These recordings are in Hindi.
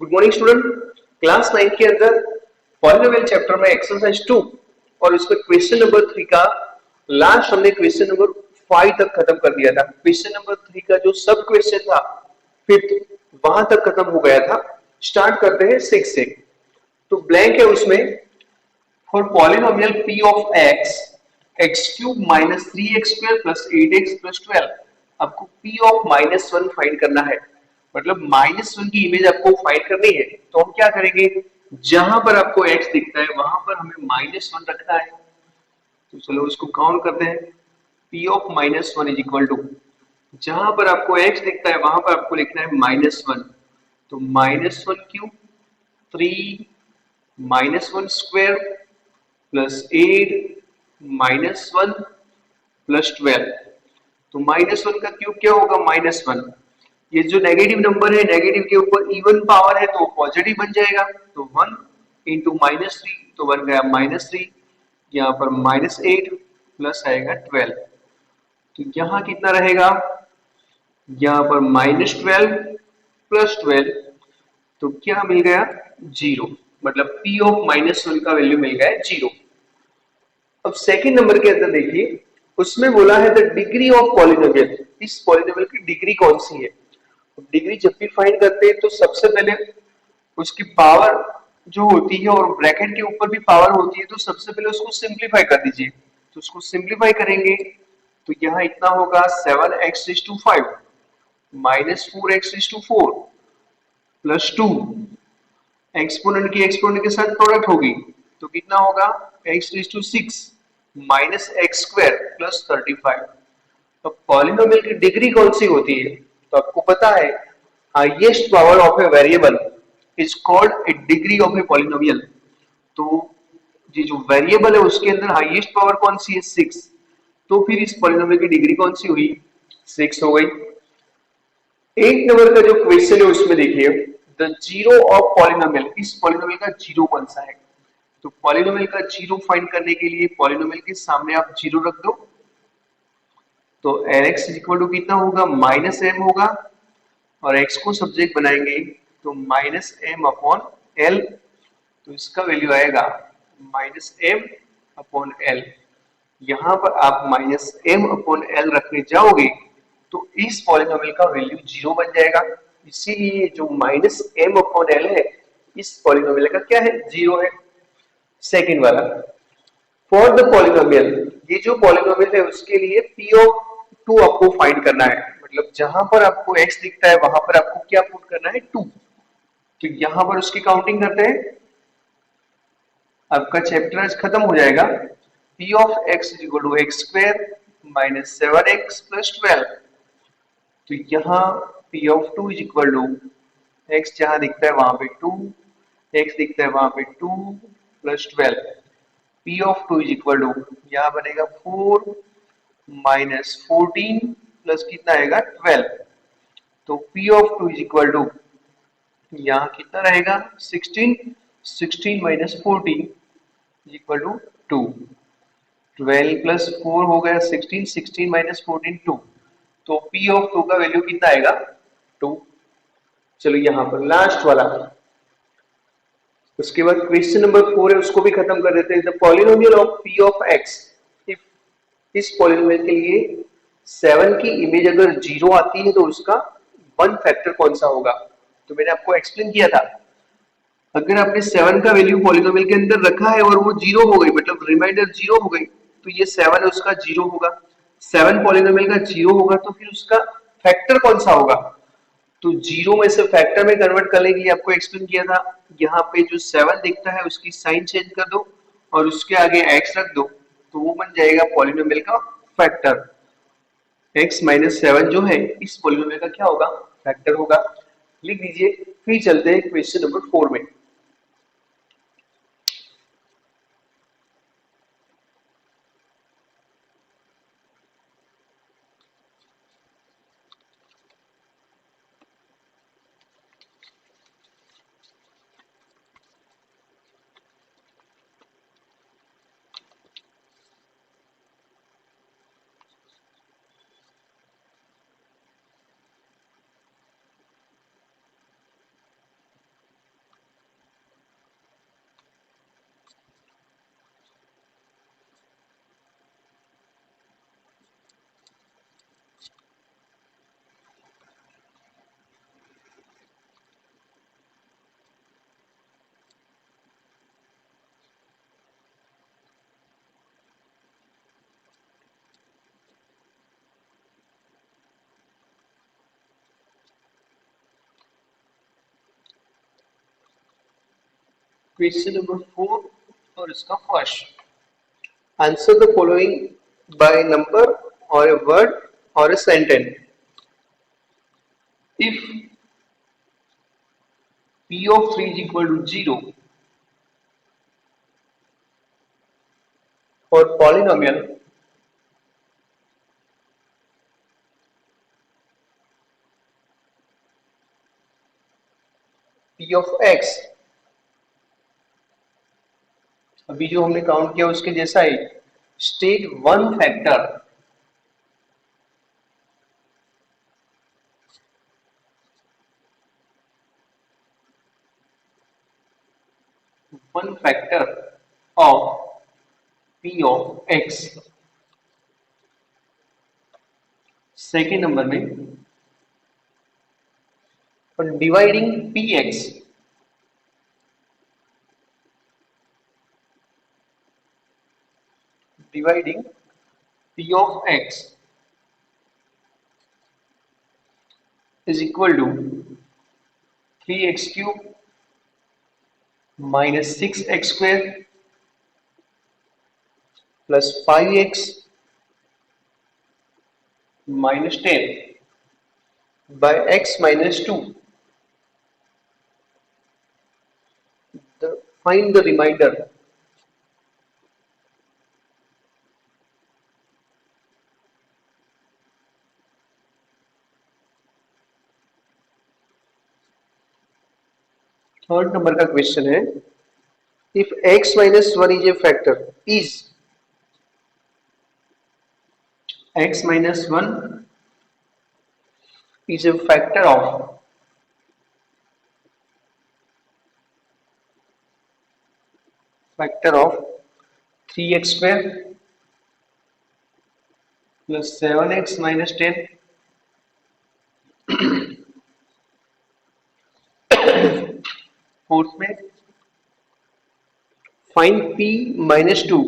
Good morning student. क्लास 9 के अंदर पॉलिनोमियल चैप्टर में एक्सरसाइज 2 और उसमें क्वेश्चन नंबर 3 का लास्ट हमने क्वेश्चन नंबर 5 तक खत्म कर दिया था। क्वेश्चन नंबर 3 का जो सब क्वेश्चन था फिफ्थ, वहां तक खत्म हो गया था। स्टार्ट करते हैं 6 से। तो ब्लैंक है उसमें, for polynomial p of x x cube minus 3x square plus 8x plus 12, आपको p ऑफ -1 फाइंड करना है। मतलब -1 की इमेज आपको फाइंड करनी है। तो हम क्या करेंगे, जहां पर आपको x दिखता है वहां पर हमें -1 रखना है। तो चलो उसको काउंट करते हैं। p of -1 is equal to, जहां पर आपको x दिखता है वहां पर आपको लिखना है -1। तो -1 क्यूब 3 -1 स्क्वायर प्लस 8 -1 प्लस 12। तो -1 का क्यूब क्या होगा, -1। ये जो नेगेटिव नंबर है, नेगेटिव के ऊपर इवन पावर है तो पॉजिटिव बन जाएगा। तो 1 इंटू -3, तो बन गया -3। यहाँ पर -8 प्लस आएगा 12। तो यहाँ कितना रहेगा, यहाँ पर -12 प्लस 12, तो क्या मिल गया, 0। मतलब p ऑफ -1 का वैल्यू मिल गया है 0। अब सेकंड नंबर के अंदर देखिए, उसमें बोला है द डिग्री ऑफ पॉलिनोमियल, इस पॉलिनोमियल की डिग्री कौन सी है। डिग्री जब भी फाइंड करते हैं तो सबसे पहले उसकी पावर जो होती है और ब्रैकेट के ऊपर भी पावर होती है, तो सबसे पहले उसको सिंप्लीफाई कर दीजिए। तो उसको सिंप्लीफाई करेंगे तो यहाँ इतना होगा 7x⁵ minus 4x⁴ plus 2, exponent की एक्सपोनेंट के साथ प्रोडक्ट होगी तो कितना होगा x⁶ minus x square plus 35। तो पॉलिनोमियल की डिग्री कौन सी होती है, तो आपको पता है highest power of a variable is called a degree of a polynomial. तो ये जो वेरिएबल है उसके अंदर हाईएस्ट पावर कौन सी है, 6। तो फिर इस पॉलिनोमियल की डिग्री कौन सी हुई, 6 हो गई। 8 नंबर का जो क्वेश्चन है उसमें देखिए, द जीरो ऑफ पॉलिनोमियल, इस पॉलिनोमियल का जीरो कौन सा है। तो पॉलिनोमियल का जीरो फाइंड करने के लिए पॉलिनोमियल के सामने आप जीरो रख दो। तो lx इक्वल टू कितना होगा, -m होगा, और x को सब्जेक्ट बनाएंगे तो -m अपॉन l। तो इसका वैल्यू आएगा -m अपॉन l। यहां पर आप -m अपॉन l रखने जाओगे तो इस पॉलिनोमियल का वैल्यू 0 बन जाएगा। इसीलिए जो -m अपॉन l है इस पॉलिनोमियल का क्या है, 0 है। सेकंड वाला, फॉर द पॉलिनोमियल, ये जो पॉलिनोमियल है उसके लिए p ऑफ 2 आपको फाइंड करना है। मतलब जहां पर आपको x दिखता है वहां पर आपको क्या पुट करना है, 2। तो यहां पर उसकी काउंटिंग करते हैं, आपका चैप्टर आज खत्म हो जाएगा। p of x is equal to x square minus 7x plus 12। तो यहाँ p of 2 is equal to x जहां दिखता है वहां पे 2, x दिखता है वहां पे 2 plus 12। p of 2 is equal to, यहाँ बनेगा 4 माइनस 14 प्लस कितना आएगा, 12। तो p of 2 is equal to, यहाँ कितना रहेगा, 16, 16 minus 14 is equal to 2। 12 plus 4 हो गया 16, 16 माइनस 14 2। तो p ऑफ 2 का वैल्यू कितना आएगा, 2। चलो यहाँ पर लास्ट वाला, उसके बाद क्वेश्चन नंबर 4 है उसको भी खत्म कर देते हैं। The polynomial of p of x, if, इस पॉलिनोमियल के लिए 7 की इमेज अगर 0 आती है तो उसका 1 फैक्टर कौन सा होगा। तो मैंने आपको एक्सप्लेन किया था, अगर आपने 7 का वैल्यू पॉलिनोमियल के अंदर रखा है और वो 0 हो गई, मतलब रिमाइंडर 0 हो गई, तो ये 7 है उसका 0 होगा। 7 पॉलिनोमियल का 0 होगा तो फिर उसका फैक्टर कौन सा होगा। तो 0 में से फैक्टर में कन्वर्ट करने के लिए आपको एक्सप्लेन किया था, यहाँ पे जो 7 दिखता है उसकी साइन चेंज कर दो और उसके आगे x रख दो, तो वो बन जाएगा पॉलिनोमियल का फैक्टर। x माइनस 7 जो है इस पॉलिनोमियल का क्या होगा, फैक्टर होगा। लिख दीजिए। फिर चलते हैं क्वेश्चन नंबर 4 में। क्वेश्चन नंबर 4 और इसका first answer the following by number और ए वर्ड और a sentence if p of 3 is equal to 0 for polynomial p of x अभी जो हमने काउंट किया उसके जैसा ही state one factor of p of x second number में dividing px dividing p of x is equal to 3x cube minus 6x square plus 5x minus 10 by x minus 2. Find the remainder. Third number का क्वेश्चन है if x minus 1 is a factor is x minus 1 is a factor of 3x square plus 7x minus 10 fourth में find p minus 2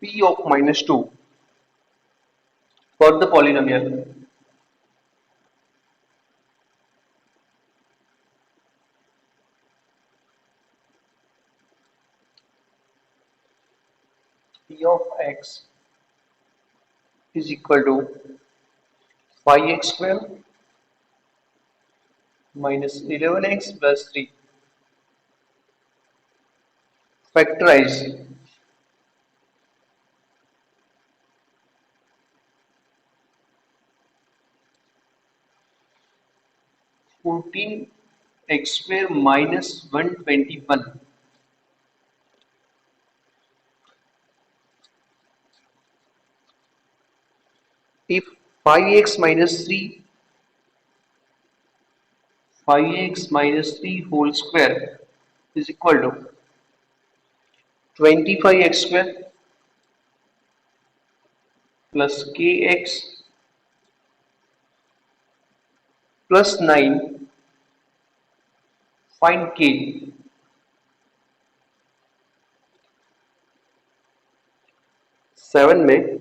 p of minus 2 for the polynomial p of x is equal to 5x square minus 11x plus 3 factorize 14x square minus 121 if 5x minus 3 whole square is equal to 25x square plus kx plus 9 find k 7 में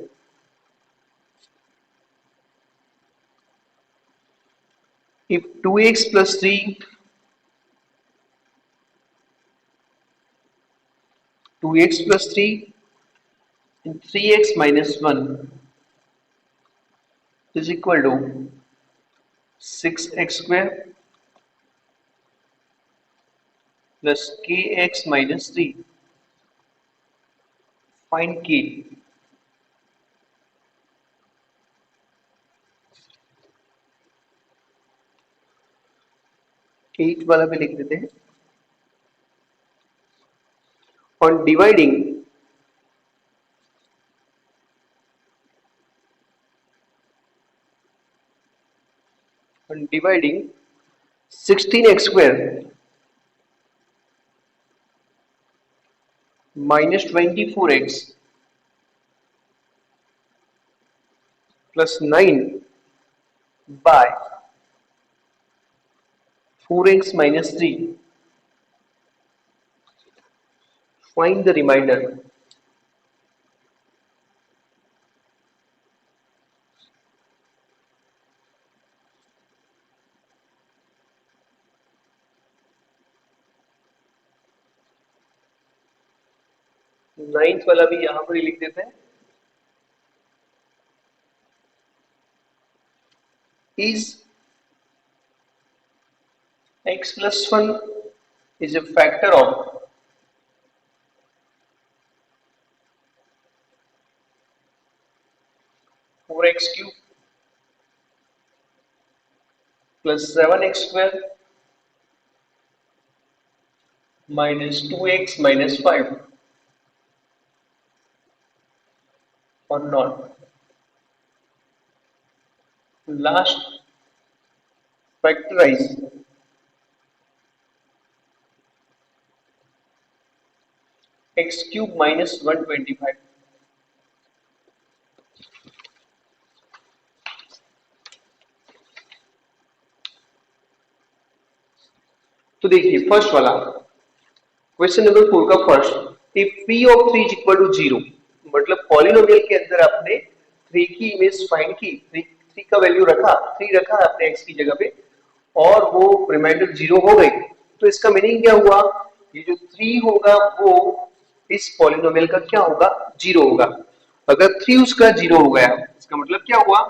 if 2x plus 3 and 3x minus 1 is equal to 6x square plus kx minus 3 find k 8 वाला भी लिख देते हैं on dividing 16x square minus 24x plus 9 by 4x minus 3 find the remainder ninth वाला भी यहां पर ही लिख देते हैं। Is x plus 1 is a factor of 4x cube plus 7x square minus 2x minus 5 or not. Last, factorize x cube minus 125. तो देखिए फर्स्ट वाला क्वेश्चन नंबर 4 का first, if p of 3 is equal to 0, मतलब पॉलिनोमियल के अंदर आपने 3 की इमेज फाइंड की, 3 का वैल्यू रखा, 3 रखा आपने x की जगह पे और वो रिमाइंडर 0 हो गई, तो इसका मीनिंग क्या हुआ, ये जो 3 होगा वो इस पॉलिनोमियल का क्या होगा, 0 होगा। अगर 3 उसका 0 हो गया, इसका मतलब क्या हुआ,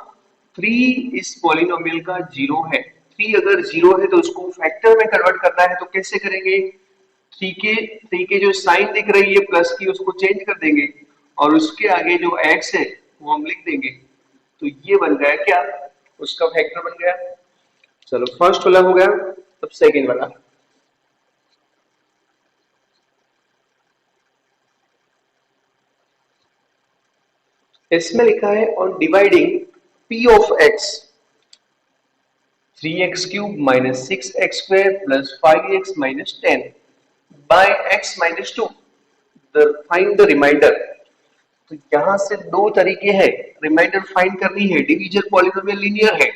3 इस पॉलिनोमियल का 0 है। 3 अगर 0 है तो उसको फैक्टर में कन्वर्ट करना है, तो कैसे करेंगे, थ्री के जो साइन दिख रही है प्लस की उसको चेंज कर देंगे और उसके आगे जो x है वो हम लिख देंगे, तो ये बन गया क्या, उसका फैक्टर बन गया। चलो फर्स्ट वाला हो गया, अब सेकंड वाला। इसमें लिखा है on dividing p of x 3x cube minus 6x square plus 5x minus 10 by x minus 2 find the remainder. तो यहां से दो तरीके हैं, रिमाइंडर फाइंड करनी है, डिवीजन पॉलिनोमियल लीनियर है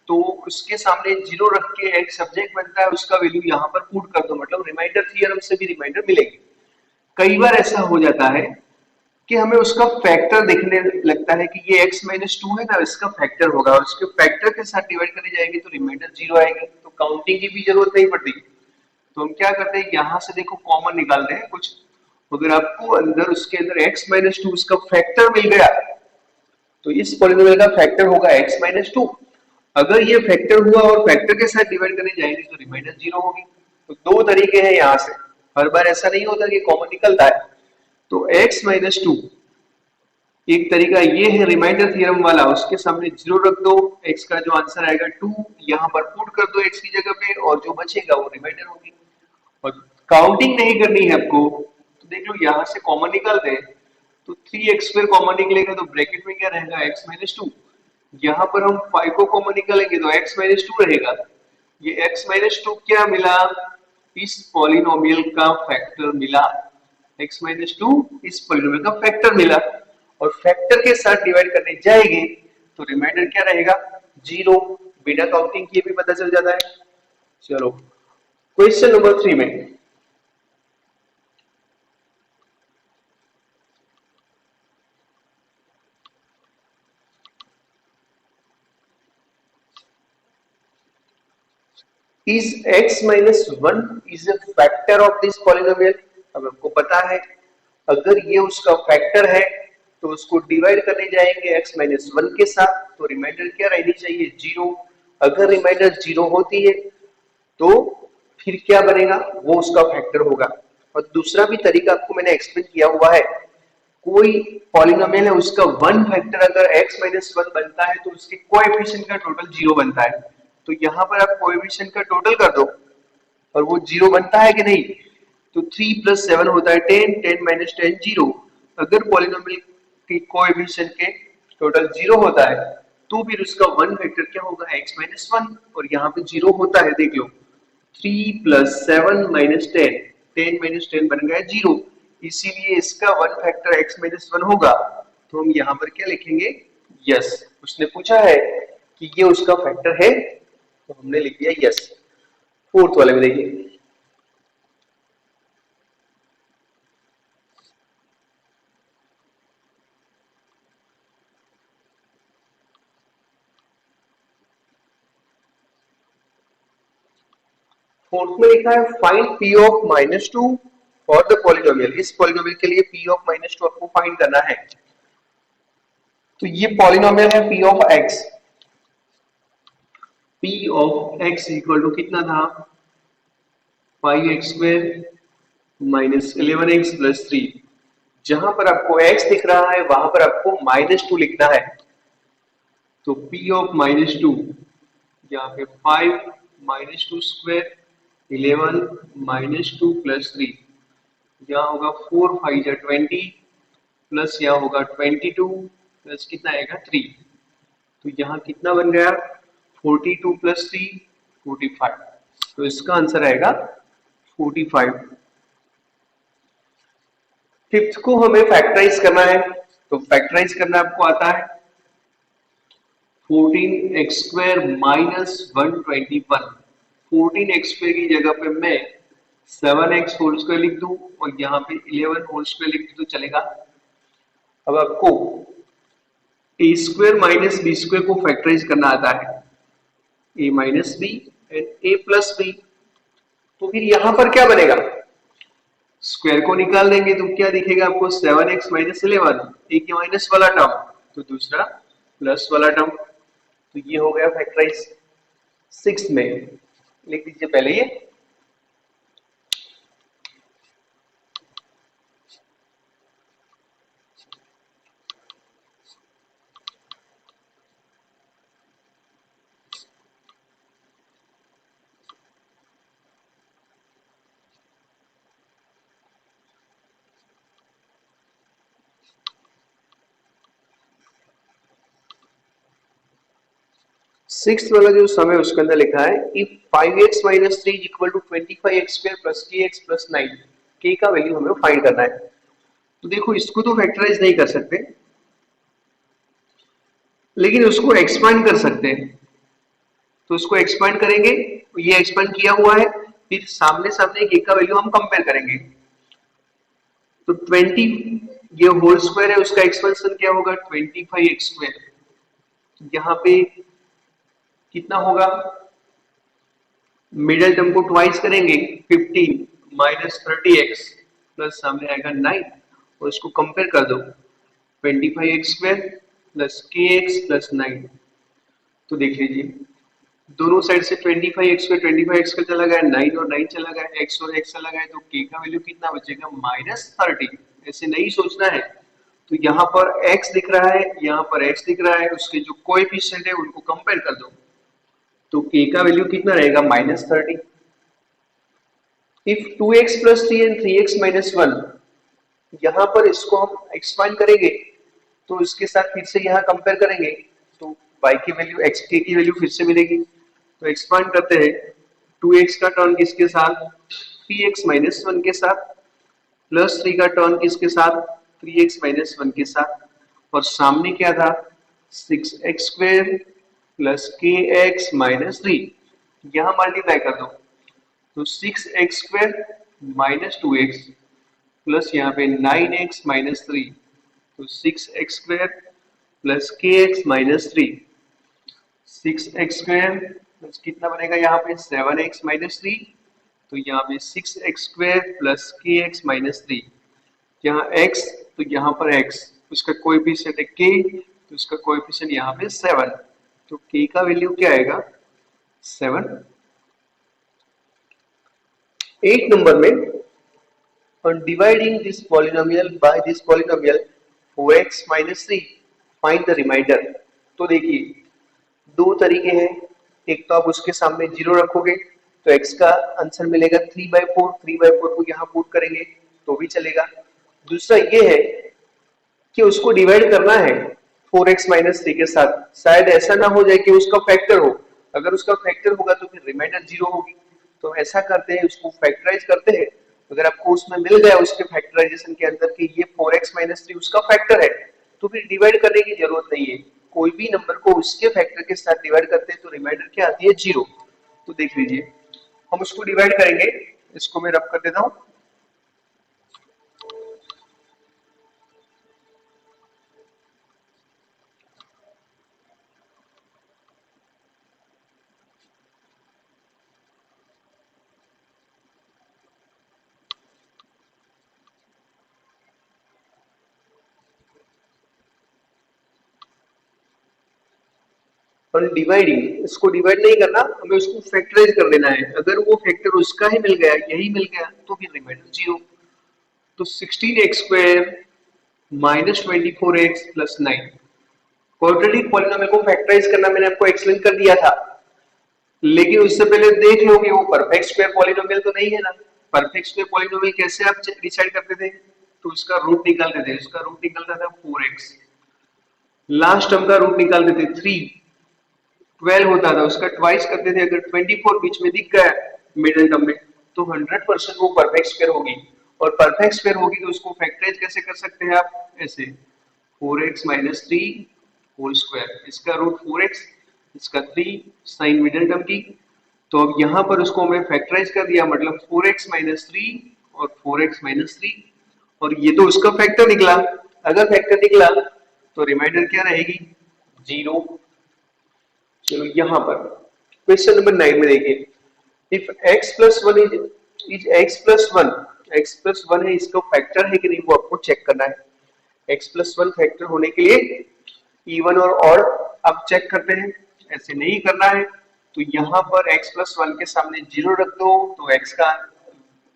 तो उसके सामने 0 रख के एक सब्जेक्ट बनता है, उसका वैल्यू यहां पर पुट कर दो, मतलब रिमाइंडर थ्योरम से भी रिमाइंडर मिलेगी। कई बार ऐसा हो जाता है कि हमें उसका फैक्टर दिखने लगता है कि ये x माइनस 2 है ना, इसका फैक्टर होगा और उसके फैक्टर के साथ डिवाइड करने जाएंगे तो रिमाइंडर 0 आएगी, तो काउंटिंग की भी जरूरत नहीं पड़ती। तो हम क्या करते हैं, यहां से देखो कॉमन निकालते हैं कुछ, अगर आपको अंदर उसके अंदर x माइनस 2 उसका फैक्टर मिल गया तो इस पॉलिनोमियल का फैक्टर होगा x माइनस 2। अगर ये फैक्टर हुआ और फैक्टर के साथ डिवाइड करने जाएंगे तो रिमाइंडर 0 होगी। तो दो तरीके हैं यहाँ से, हर बार ऐसा नहीं होता कि कॉमन निकलता है। तो x माइनस 2 एक तरीका ये है रिमाइंडर थ्योरम वाला, उसके सामने 0 रख दो, x का जो आंसर आएगा 2 यहाँ पर पुट कर दो x की जगह पे और जो बचेगा वो रिमाइंडर होगी। और काउंटिंग नहीं करनी है आपको, तो देख लो यहाँ से कॉमन निकाल दे, तो 3x स्क्वायर कॉमन निकलेगा तो ब्रैकेट में क्या रहेगा x माइनस 2, यहाँ पर हम 5 को कॉमन निकालेंगे तो x माइनस 2 रहेगा। ये x माइनस 2 क्या मिला, इस पॉलिनोमियल का फैक्टर मिला, x माइनस 2 इस पॉलिनोमियल का फैक्टर मिला और फैक्टर के साथ डिवाइड करने जाएंगे तो रिमाइंडर क्या रहेगा, 0, बिना काउंटिंग किए भी पता चल जाता है। चलो क्वेश्चन नंबर 3 में is x minus 1 is a factor of this polynomial। अब हमको पता है अगर ये उसका फैक्टर है तो उसको डिवाइड करने जाएंगे x माइनस 1 के साथ, तो रिमाइंडर क्या रहनी चाहिए, 0। अगर रिमाइंडर 0 होती है तो फिर क्या बनेगा, वो उसका फैक्टर होगा। और दूसरा भी तरीका आपको मैंने एक्सप्लेन किया हुआ है, कोई पॉलिनोमियल है उसका वन फैक्टर अगर x माइनस 1 बनता है तो उसके कोएफिशिएंट का टोटल 0 बनता है। तो यहाँ पर आप कोएफिशिएंट का टोटल कर दो और वो 0 बनता है कि नहीं, तो 3 प्लस 7 होता है 10, 10 माइनस 10 0। अगर पॉलिनोमियल के कोएफिशिएंट के टोटल 0 होता है तो फिर उसका वन फैक्टर क्या होगा, x माइनस 1, और यहाँ पे 0 होता है, देख लो 3 प्लस 7 माइनस 10, 10 माइनस 10 बन गया 0, इसीलिए इसका वन फैक्टर x माइनस 1 होगा। तो हम यहाँ पर क्या लिखेंगे, यस, उसने पूछा है कि ये उसका फैक्टर है तो हमने लिख दिया यस। फोर्थ वाले में देखिए, फोर्थ में लिखा है फाइंड p ऑफ माइनस 2 और द पॉलिनोमियल, इस पॉलिनोमियल के लिए p ऑफ -2 आपको फाइंड करना है। तो ये पॉलिनोमियल है p of x, p of x equal to कितना था 5x² माइनस 11x प्लस 3। जहां पर आपको x दिख रहा है वहां पर आपको -2 लिखना है। तो p ऑफ -2 यहाँ पे 5 -2 स्क्वायर 11 -2 प्लस 3, यहाँ होगा 4 5 जा 20 प्लस यहाँ होगा 22 प्लस कितना आएगा 3। तो यहाँ कितना बन गया 42 प्लस 3 45। तो इसका आंसर आएगा 45। फिफ्थ को हमें फैक्टराइज करना है, तो फैक्टराइज करना आपको आता है 14x² माइनस 121। 14x² की जगह पे मैं 7x होल स्क्वायर लिख दूं और यहाँ पे 11 होल स्क्वायर लिख दूं तो चलेगा। अब आपको a² माइनस b² को फैक्टराइज करना आता है, a minus b and a plus b. तो फिर यहां पर क्या बनेगा, स्क्वायर को निकाल देंगे तो क्या दिखेगा आपको 7x माइनस 11, एक ये माइनस वाला टर्म तो दूसरा प्लस वाला टर्म। तो ये हो गया फैक्टराइज। सिक्स में लिख दीजिए पहले ये, सिक्स वाला जो सम है उसके अंदर लिखा है if 5x minus 3 equal to 25x² plus kx plus 9, k का वैल्यू हमें फाइंड करना है। तो देखो इसको तो फैक्टराइज नहीं कर सकते लेकिन उसको एक्सपांड कर सकते हैं। तो उसको एक्सपांड करेंगे, ये एक्सपांड किया हुआ है, फिर सामने सामने k का वैल्यू हम कंपेयर करेंगे। तो 20 ये होल स्क्वायर है उसका एक्सपेंशन क्या होगा 25x²। यहाँ पे कितना होगा, मिडिल टर्म को ट्वाइस करेंगे 15 माइनस 30x प्लस सामने आएगा 9 और इसको कंपेयर कर दो 25x² प्लस kx प्लस 9। तो देख लीजिए दोनों साइड से 25x का चला गया 9 और 9 चला गया, x और x चला गया, तो k का वैल्यू कितना बचेगा -30। ऐसे नहीं सोचना है। तो यहाँ पर x दिख रहा है, यहाँ पर x दिख रहा है, उसके जो कोएफिशिएंट है उनको कंपेयर कर दो तो k का वैल्यू कितना रहेगा -30। If 2x plus 3 and 3x minus 1, यहाँ पर इसको हम एक्सपांड करेंगे तो इसके साथ फिर से यहाँ कंपेयर करेंगे तो y की वैल्यू x k की वैल्यू फिर से मिलेगी। तो एक्सपांड करते हैं 2x का टर्म किसके साथ 3x माइनस 1 के साथ, प्लस 3 का टर्म किसके साथ 3x माइनस 1 के साथ, और सामने क्या था 6x² प्लस kx माइनस 3, यहाँ मल्टीप्लाई कर दो तो 6x² माइनस 2x प्लस यहाँ पे 9x माइनस 3, तो 6x² plus kx minus 3, 6x² plus कितना बनेगा यहाँ पे 7x माइनस 3, तो यहाँ पे 6x² प्लस kx माइनस 3, यहाँ x तो यहाँ पर x, उसका कोएफिशिएंट है k तो उसका कोएफिशिएंट यहाँ पे 7, तो k का वैल्यू क्या आएगा 7। 8 नंबर में on dividing this polynomial by this polynomial 4x minus 3 find the remainder। तो देखिए दो तरीके हैं, एक तो आप उसके सामने जीरो रखोगे तो x का आंसर मिलेगा 3/4, 3/4 को यहाँ पुट करेंगे तो भी चलेगा। दूसरा ये है कि उसको डिवाइड करना है 4x माइनस 3 के साथ, शायद ऐसा ना हो जाए कि उसका फैक्टर हो, अगर उसका फैक्टर होगा तो फिर रिमाइंडर जीरो होगी। तो ऐसा करते हैं उसको फैक्टराइज करते हैं, अगर आपको उसमें मिल गया उसके फैक्टराइजेशन के अंदर कि ये 4x माइनस 3 उसका फैक्टर है तो फिर डिवाइड करने की जरूरत नहीं है। कोई भी नंबर को उसके फैक्टर के साथ डिवाइड करते हैं तो रिमाइंडर क्या आती है जीरो। तो देख लीजिए हम उसको डिवाइड करेंगे, इसको मैं रब कर देता हूं। और डिवाइडिंग, इसको डिवाइड नहीं करना, हमें उसको फैक्टराइज कर देना है। अगर वो फैक्टर उसका ही मिल गया, यही मिल गया, तो फिर रिमाइंडर 0। तो 16x square minus 24x plus 9, quadratic polynomial को फैक्टराइज करना मैंने आपको एक्सप्लेन कर दिया था, लेकिन उससे पहले देख लो कि वो परफेक्ट स्क्वायर पॉलिनोमियल तो नहीं है ना। परफेक्ट स्क्वायर पॉलिनोमियल कैसे आप डिसाइड करते थे? तो उसका रूट निकालते थे, उसका रूट निकलता था 4x, लास्ट टर्म का रूट निकालते थे 3, 12 होता था, उसका ट्वाइस करते थे। अगर 24 बीच में दिख गया मिडिल टर्म में, तो 100% वो परफेक्ट स्क्वायर होगी। और परफेक्ट स्क्वायर होगी तो उसको फैक्टराइज कैसे कर सकते हैं आप? ऐसे 4x माइनस 3 होल स्क्वायर, इसका रूट 4x, इसका 3 साइन मिडिल टर्म की। तो अब यहाँ पर उसको हमने फैक्टराइज कर दिया, मतलब 4x माइनस 3 और 4x माइनस 3, और ये तो उसका फैक्टर निकला। अगर फैक्टर निकला तो रिमाइंडर क्या रहेगी? 0। चलो यहाँ पर क्वेश्चन नंबर 9 में देखिए, if x plus 1 is x plus 1, x plus 1 है, इसका फैक्टर है कि नहीं वो आपको चेक करना है। x प्लस 1 फैक्टर होने के लिए इवन और ऑड आप चेक करते हैं, ऐसे नहीं करना है। तो यहाँ पर x प्लस 1 के सामने 0 रख दो, तो x का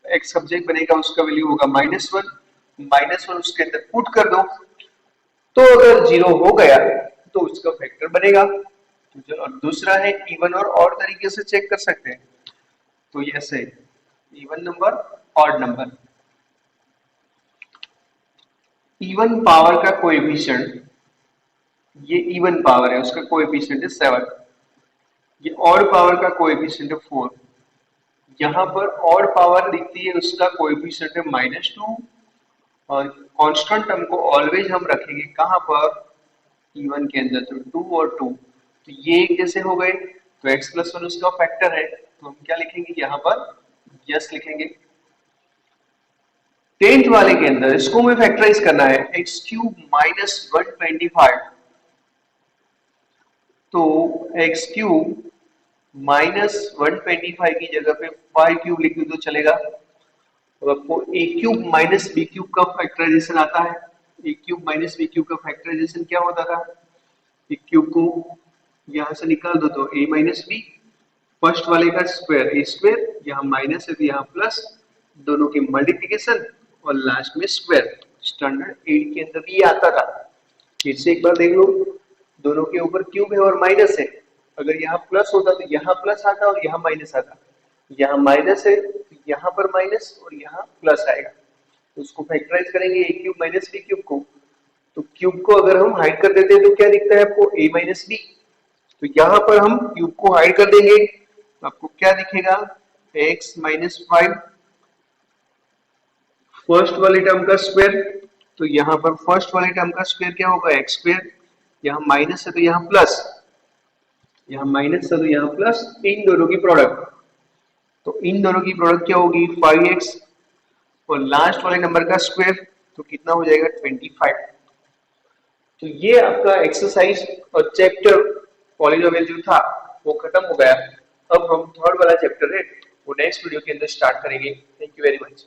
x सब्जेक्ट बनेगा, उसका वैल्यू होगा -1, -1 उसके अंदर पुट कर दो, तो अगर 0 हो गया तो उसका फैक्टर बनेगा। तो दूसरा है इवन और ऑड तरीके से चेक कर सकते हैं, तो ये ऐसे even number odd number, even power का कोएफिशिएंट, ये इवन पावर है, उसका कोएफिशिएंट है 7, ये ऑड पावर का कोएफिशिएंट है 4, यहाँ पर ऑड पावर दिखती है, उसका कोएफिशिएंट है -2, और कांस्टेंट टर्म को ऑलवेज हम रखेंगे कहां पर? इवन के अंदर, तो 2 और 2, तो ये कैसे हो गए? तो x प्लस 1 उसका फैक्टर है, तो हम क्या लिखेंगे यहाँ पर? यस लिखेंगे। 10th वाले के अंदर इसको हमें फैक्टराइज करना है, x क्यूब माइनस 125, तो x क्यूब माइनस 125 की जगह पे 5 क्यूब लिख दो तो चलेगा। तो आपको a cube minus b cube का फैक्टराइजेशन आता है। a cube minus b cube का फैक्टराइजेशन क्या होता था? a क्यूब को यहां से निकाल दो तो a माइनस b, फर्स्ट वाले का स्क्वायर a स्क्वायर, यहाँ माइनस है तो यहाँ प्लस, दोनों की मल्टीप्लिकेशन और लास्ट में स्क्वायर। स्टैंडर्ड 8 के अंदर भी ये आता था। फिर से एक बार देख लो, दोनों के ऊपर क्यूब है और माइनस है, अगर यहाँ प्लस होता तो यहाँ प्लस आता और यहाँ माइनस आता, यहाँ माइनस है तो यहाँ पर माइनस और यहाँ प्लस आएगा, तो उसको फैक्टराइज करेंगे a cube minus b cube को। तो क्यूब को अगर हम हाइड कर देते हैं तो क्या दिखता है आपको? a minus b। तो यहाँ पर हम क्यूब को हाइड कर देंगे, तो आपको क्या दिखेगा? x माइनस 5, फर्स्ट वाले टर्म का स्क्वायर, तो यहाँ पर फर्स्ट वाले टर्म का स्क्वायर क्या होगा? x स्क्वायर, यहाँ माइनस है तो यहाँ प्लस, यहाँ माइनस है तो यहाँ प्लस, इन दोनों की प्रोडक्ट, तो इन दोनों की प्रोडक्ट क्या होगी? 5x, और लास्ट वाले नंबर का स्क्वायर, तो कितना हो जाएगा? 25। तो ये आपका एक्सरसाइज और चैप्टर पॉलिनोमियल जो था वो खत्म हो गया। अब हम थर्ड वाला चैप्टर है वो नेक्स्ट वीडियो के अंदर स्टार्ट करेंगे। Thank you very much.